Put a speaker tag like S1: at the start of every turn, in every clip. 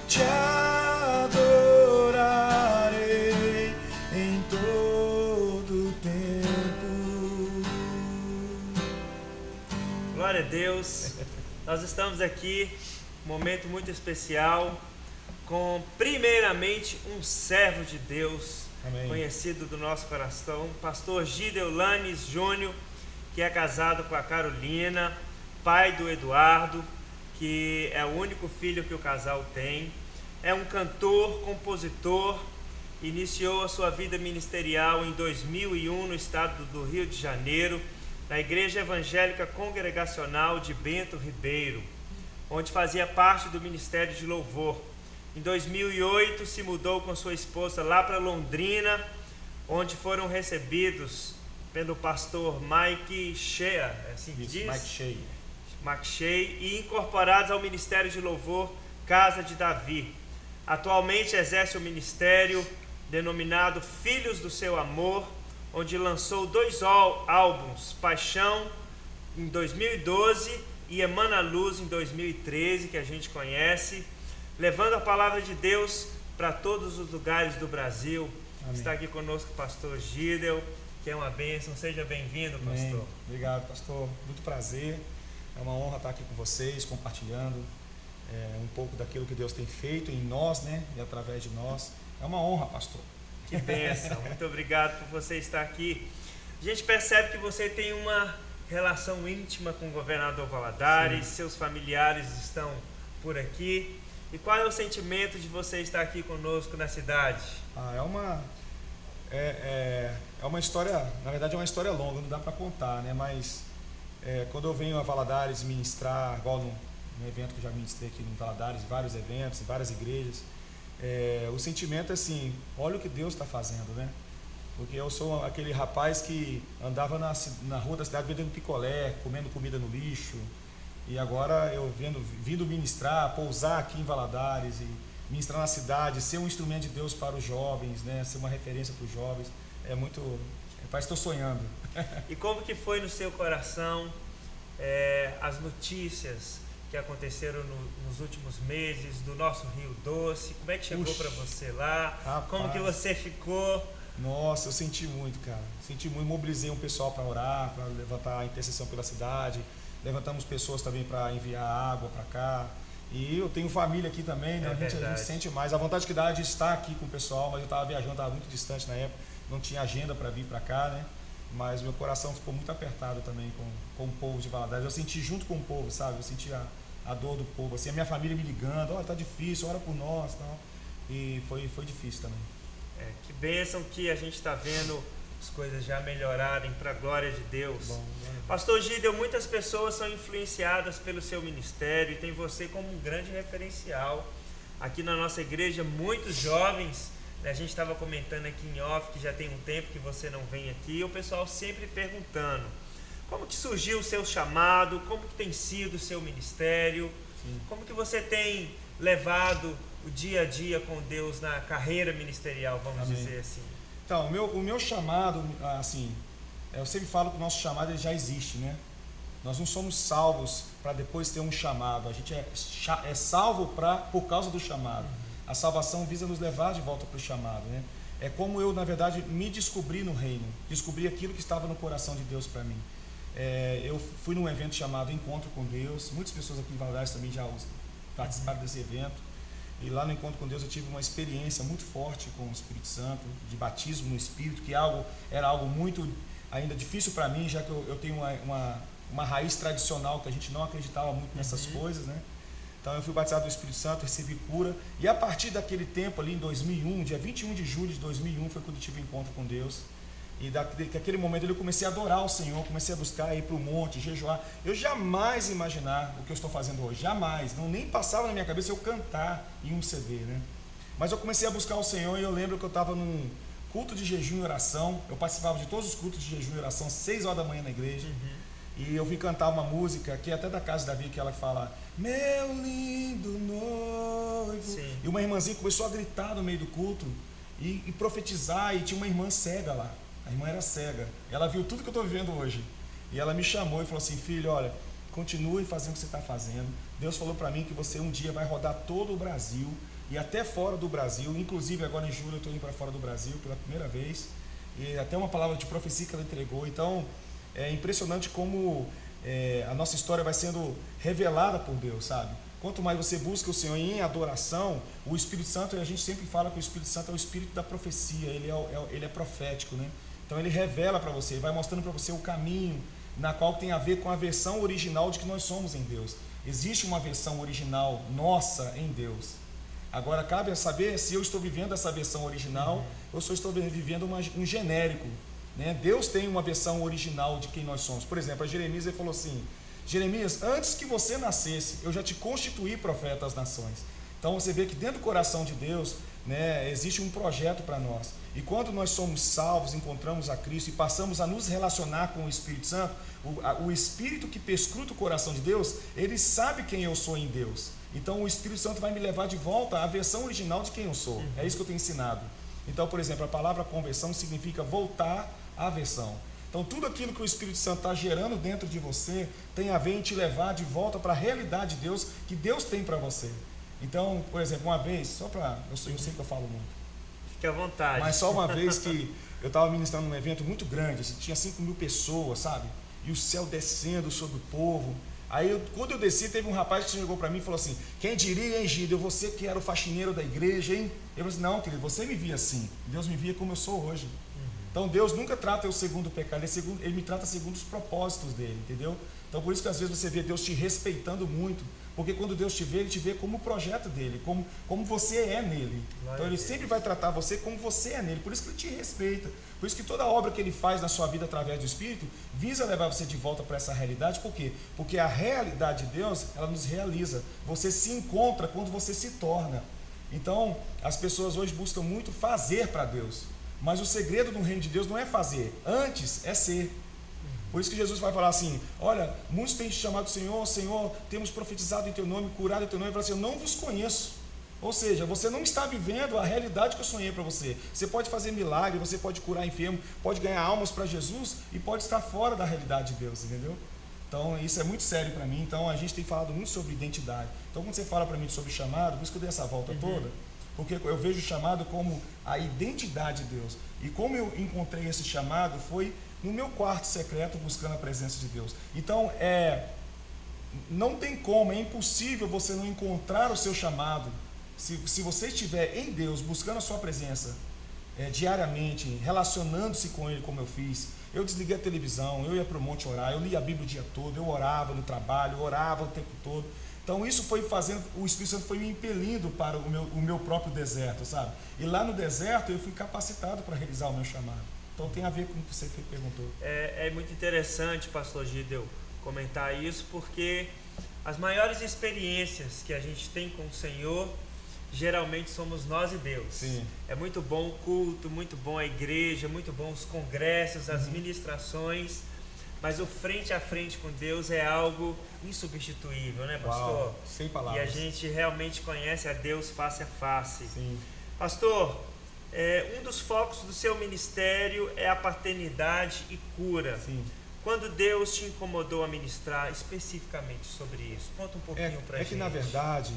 S1: te adorarei em todo tempo.
S2: Glória a Deus. Nós estamos aqui, um momento muito especial, com primeiramente um servo de Deus,
S1: Amém.
S2: Conhecido do nosso coração, pastor Gideon Lanes Júnior, que é casado com a Carolina, pai do Eduardo, que é o único filho que o casal tem. É um cantor, compositor, iniciou a sua vida ministerial em 2001 no estado do Rio de Janeiro, na Igreja Evangélica Congregacional de Bento Ribeiro, onde fazia parte do Ministério de Louvor. Em 2008 se mudou com sua esposa lá para Londrina, onde foram recebidos pelo pastor Mike Shea, é assim que diz? Mike Shea, e incorporados ao Ministério de Louvor Casa de Davi. Atualmente exerce o ministério denominado Filhos do Seu Amor, onde lançou 2 álbuns, Paixão em 2012 e Emana a Luz em 2013, que a gente conhece, levando a palavra de Deus para todos os lugares do Brasil. Amém. Está aqui conosco o pastor Gideon, que é uma bênção. Seja bem-vindo, pastor.
S1: Amém. Obrigado, pastor. Muito prazer. É uma honra estar aqui com vocês, compartilhando um pouco daquilo que Deus tem feito em nós, né? E através de nós. É uma honra, pastor.
S2: Que bênção. Muito obrigado por você estar aqui. A gente percebe que você tem uma relação íntima com o governador Valadares. Sim. Seus familiares estão por aqui. E qual é o sentimento de você estar aqui conosco na cidade?
S1: É uma história, na verdade é uma história longa, não dá para contar, né? Mas quando eu venho a Valadares ministrar, igual no evento que eu já ministrei aqui no Valadares, vários eventos, várias igrejas, o sentimento é assim, olha o que Deus está fazendo, né? Porque eu sou aquele rapaz que andava na rua da cidade vendendo picolé, comendo comida no lixo, e agora eu vindo ministrar, pousar aqui em Valadares e ministrar na cidade, ser um instrumento de Deus para os jovens, né? Ser uma referência para os jovens, parece que estou sonhando.
S2: E como que foi no seu coração as notícias que aconteceram nos últimos meses do nosso Rio Doce? Como é que chegou para você lá?
S1: Rapaz,
S2: como que você ficou?
S1: Nossa, eu senti muito, cara. Senti muito, mobilizei um pessoal para orar, para levantar a intercessão pela cidade. Levantamos pessoas também para enviar água para cá. E eu tenho família aqui também, né? A gente sente mais. A vontade que dá de estar aqui com o pessoal, mas eu estava viajando, estava muito distante na época, não tinha agenda para vir para cá, né? Mas meu coração ficou muito apertado também com o povo de Valadares. Eu senti junto com o povo, sabe? Eu senti a dor do povo, assim, a minha família me ligando, tá difícil, ora por nós, tal. E foi difícil também.
S2: Que bênção que a gente está vendo as coisas já melhorarem para a glória de Deus.
S1: Bom,
S2: pastor Gideon, muitas pessoas são influenciadas pelo seu ministério e tem você como um grande referencial. Aqui na nossa igreja, muitos jovens, né, a gente estava comentando aqui em off que já tem um tempo que você não vem aqui, e o pessoal sempre perguntando como que surgiu o seu chamado, como que tem sido o seu ministério. Sim. Como que você tem levado o dia a dia com Deus na carreira ministerial, vamos
S1: Amém.
S2: Dizer assim.
S1: Então, o meu chamado, assim, eu sempre falo que o nosso chamado ele já existe, né? Nós não somos salvos para depois ter um chamado, a gente é salvo por causa do chamado. A salvação visa nos levar de volta para o chamado, né? É como eu, na verdade, me descobri no reino, descobri aquilo que estava no coração de Deus para mim. Eu fui num evento chamado Encontro com Deus, muitas pessoas aqui em Valadares também já participaram desse evento. E lá no Encontro com Deus eu tive uma experiência muito forte com o Espírito Santo, de batismo no Espírito, que era algo muito ainda difícil para mim, já que eu tenho uma raiz tradicional que a gente não acreditava muito nessas coisas, né? Então eu fui batizado do Espírito Santo, recebi cura, e a partir daquele tempo ali em 2001, dia 21 de julho de 2001 foi quando eu tive um encontro com Deus. E daquele momento eu comecei a adorar o Senhor, comecei a buscar, ir para o monte, jejuar. Eu jamais imaginar o que eu estou fazendo hoje, jamais. Não nem passava na minha cabeça eu cantar em um CD, né? Mas eu comecei a buscar o Senhor e eu lembro que eu estava num culto de jejum e oração. Eu participava de todos os cultos de jejum e oração, 6 horas da manhã na igreja. E eu vim cantar uma música que é até da Casa de Davi, que ela fala: meu lindo noivo. Sim. E uma irmãzinha começou a gritar no meio do culto e profetizar, e tinha uma irmã cega lá. A irmã era cega, ela viu tudo que eu estou vivendo hoje, e ela me chamou e falou assim: filho, olha, continue fazendo o que você está fazendo. Deus falou para mim que você um dia vai rodar todo o Brasil e até fora do Brasil, inclusive agora em julho eu estou indo para fora do Brasil pela primeira vez, e até uma palavra de profecia que ela entregou. Então é impressionante como a nossa história vai sendo revelada por Deus, sabe? Quanto mais você busca o Senhor em adoração, o Espírito Santo, a gente sempre fala que o Espírito Santo é o Espírito da profecia, ele é profético, né? Então ele revela para você, vai mostrando para você o caminho na qual tem a ver com a versão original de que nós somos em Deus. Existe uma versão original nossa em Deus. Agora cabe a saber se eu estou vivendo essa versão original ou se eu estou vivendo um genérico, né? Deus tem uma versão original de quem nós somos. Por exemplo, a Jeremias, ele falou assim: Jeremias, antes que você nascesse, eu já te constituí profeta às nações. Então você vê que dentro do coração de Deus, né, existe um projeto para nós. E quando nós somos salvos, encontramos a Cristo e passamos a nos relacionar com o Espírito Santo, o Espírito que perscruta o coração de Deus, ele sabe quem eu sou em Deus. Então o Espírito Santo vai me levar de volta à versão original de quem eu sou. É isso que eu tenho ensinado. Então, por exemplo, a palavra conversão significa voltar à versão. Então tudo aquilo que o Espírito Santo está gerando dentro de você tem a ver em te levar de volta para a realidade de Deus, que Deus tem para você. Então, por exemplo, uma vez, só para... Eu sei que eu falo muito.
S2: Fique à vontade.
S1: Mas só uma vez que eu estava ministrando num evento muito grande, assim, tinha 5.000 pessoas, sabe? E o céu descendo sobre o povo. Aí, quando eu desci, teve um rapaz que chegou para mim e falou assim: quem diria, hein, Gideon, você que era o faxineiro da igreja, hein? Eu falei assim: não, querido, você me via assim. Deus me via como eu sou hoje. Então Deus nunca trata eu segundo o pecado, ele me trata segundo os propósitos dele, entendeu? Então por isso que às vezes você vê Deus te respeitando muito, porque quando Deus te vê, ele te vê como o projeto dele, como você é nele. Então ele sempre vai tratar você como você é nele, por isso que ele te respeita. Por isso que toda obra que ele faz na sua vida através do Espírito visa levar você de volta para essa realidade. Por quê? Porque a realidade de Deus, ela nos realiza. Você se encontra quando você se torna. Então as pessoas hoje buscam muito fazer para Deus. Mas o segredo do reino de Deus não é fazer, antes é ser. Por isso que Jesus vai falar assim: olha, muitos têm te chamado Senhor, Senhor, temos profetizado em teu nome, curado em teu nome. Ele fala assim: eu não vos conheço. Ou seja, você não está vivendo a realidade que eu sonhei para você. Você pode fazer milagre, você pode curar enfermo, pode ganhar almas para Jesus e pode estar fora da realidade de Deus, entendeu? Então isso é muito sério para mim. Então a gente tem falado muito sobre identidade. Então quando você fala para mim sobre chamado, por isso que eu dei essa volta toda, porque eu vejo o chamado como a identidade de Deus. E como eu encontrei esse chamado foi no meu quarto secreto buscando a presença de Deus. Então não tem como, é impossível você não encontrar o seu chamado se você estiver em Deus, buscando a sua presença diariamente, relacionando-se com Ele como eu fiz. Eu desliguei a televisão, eu ia para o monte orar, eu lia a Bíblia o dia todo, eu orava no trabalho, eu orava o tempo todo. Então isso foi fazendo, o Espírito Santo foi me impelindo para o meu próprio deserto, sabe? E lá no deserto eu fui capacitado para realizar o meu chamado. Então tem a ver com o que você perguntou.
S2: É muito interessante, pastor Gideon, comentar isso, porque as maiores experiências que a gente tem com o Senhor, geralmente somos nós e Deus.
S1: Sim.
S2: É muito bom o culto, muito bom a igreja, muito bom os congressos, as ministrações, mas o frente a frente com Deus é algo insubstituível, né, pastor?
S1: Uau, sem palavras.
S2: E a gente realmente conhece a Deus face a face.
S1: Sim.
S2: Pastor, um dos focos do seu ministério é a paternidade e cura.
S1: Sim.
S2: Quando Deus te incomodou a ministrar especificamente sobre isso? Conta um pouquinho pra gente.
S1: É que na verdade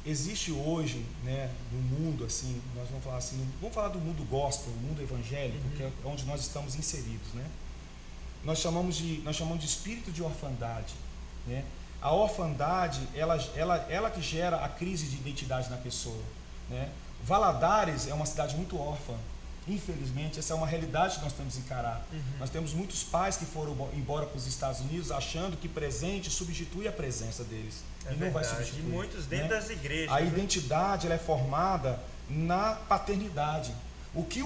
S1: existe hoje, né, no mundo, assim, nós vamos falar assim, vamos falar do mundo gospel, do mundo evangélico, que é onde nós estamos inseridos, né? Nós chamamos de espírito de orfandade, né? A orfandade, ela que gera a crise de identidade na pessoa, né? Valadares é uma cidade muito órfã. Infelizmente, essa é uma realidade que nós temos que encarar. Nós temos muitos pais que foram embora para os Estados Unidos achando que presente substitui a presença deles.
S2: É
S1: e
S2: verdade.
S1: não vai substituir.
S2: E muitos dentro, né, das igrejas.
S1: A identidade ela é formada na paternidade.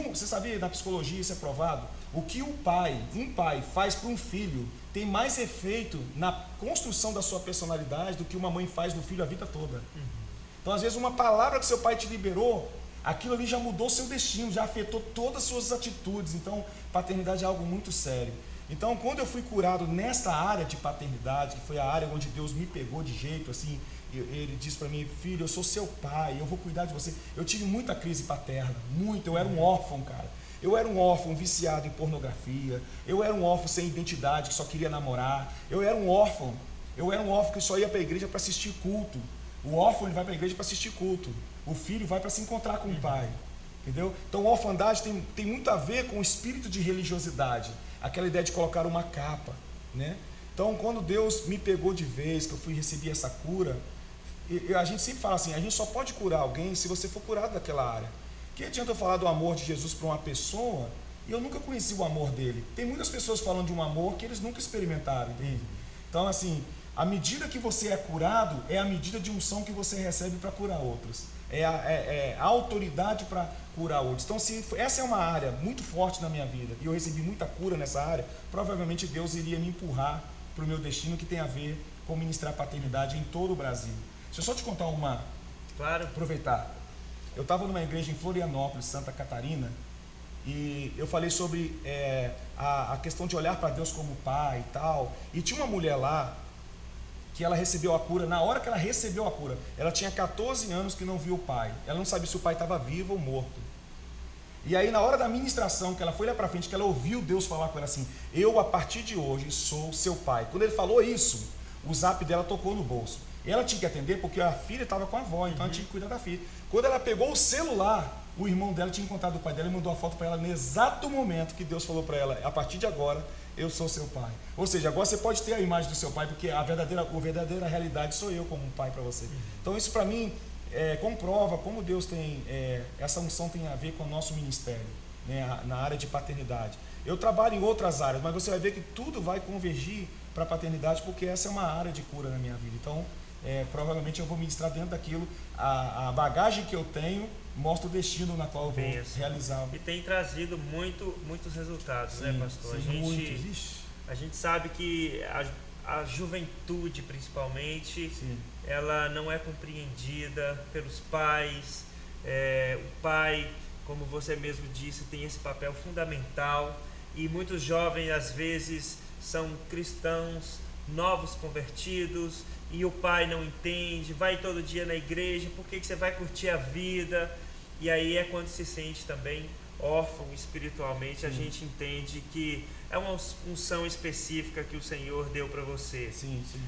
S1: Você sabia, na psicologia isso é provado? O que um pai faz para um filho tem mais efeito na construção da sua personalidade do que uma mãe faz no filho a vida toda. Então, às vezes, uma palavra que seu pai te liberou, aquilo ali já mudou seu destino, já afetou todas as suas atitudes. Então, paternidade é algo muito sério. Então, quando eu fui curado nesta área de paternidade, que foi a área onde Deus me pegou de jeito, assim, ele disse para mim: filho, eu sou seu pai, eu vou cuidar de você. Eu tive muita crise paterna, muito, eu era um órfão, cara. Eu era um órfão viciado em pornografia. Eu era um órfão sem identidade que só queria namorar. Eu era um órfão que só ia para a igreja para assistir culto. O órfão ele vai para a igreja para assistir culto. O filho vai para se encontrar com o pai. Entendeu? Então, a orfandade tem muito a ver com o espírito de religiosidade. Aquela ideia de colocar uma capa, né? Então, quando Deus me pegou de vez, que eu fui receber essa cura, a gente sempre fala assim, a gente só pode curar alguém se você for curado daquela área. Que adianta eu falar do amor de Jesus para uma pessoa e eu nunca conheci o amor dele? Tem muitas pessoas falando de um amor que eles nunca experimentaram, entende? Então, assim, à medida que você é curado, é a medida de unção que você recebe para curar outros. É a autoridade para curar outros. Então, se essa é uma área muito forte na minha vida e eu recebi muita cura nessa área, provavelmente Deus iria me empurrar para o meu destino, que tem a ver com ministrar paternidade em todo o Brasil. Deixa eu só te contar uma.
S2: Claro.
S1: Aproveitar. Eu estava numa igreja em Florianópolis, Santa Catarina, e eu falei sobre a questão de olhar para Deus como pai e tal. E tinha uma mulher lá que ela recebeu a cura. Na hora que ela recebeu a cura, ela tinha 14 anos que não viu o pai. Ela não sabia se o pai estava vivo ou morto. E aí, na hora da ministração, que ela foi lá para frente, que ela ouviu Deus falar com ela assim: eu, a partir de hoje, sou seu pai. Quando ele falou isso, o zap dela tocou no bolso. E ela tinha que atender porque a filha estava com a avó, então ela tinha que cuidar da filha. Quando ela pegou o celular, o irmão dela tinha encontrado o pai dela e mandou a foto para ela no exato momento que Deus falou para ela: a partir de agora, eu sou seu pai. Ou seja, agora você pode ter a imagem do seu pai, porque a verdadeira realidade sou eu como um pai para você. Então isso para mim comprova como Deus tem, essa unção tem a ver com o nosso ministério, né, na área de paternidade. Eu trabalho em outras áreas, mas você vai ver que tudo vai convergir para a paternidade, porque essa é uma área de cura na minha vida. Então, provavelmente eu vou ministrar dentro daquilo, a bagagem que eu tenho mostra o destino na qual eu vou realizar.
S2: E tem trazido muitos resultados, sim, né, pastor?
S1: Sim,
S2: a gente sabe que a juventude, principalmente, sim, ela não é compreendida pelos pais. O pai, como você mesmo disse, tem esse papel fundamental, e muitos jovens às vezes são cristãos novos convertidos e o pai não entende, vai todo dia na igreja, por que você vai curtir a vida? E aí é quando se sente também órfão espiritualmente. Sim. A gente entende que é uma unção específica que o Senhor deu para você.
S1: Sim, sim.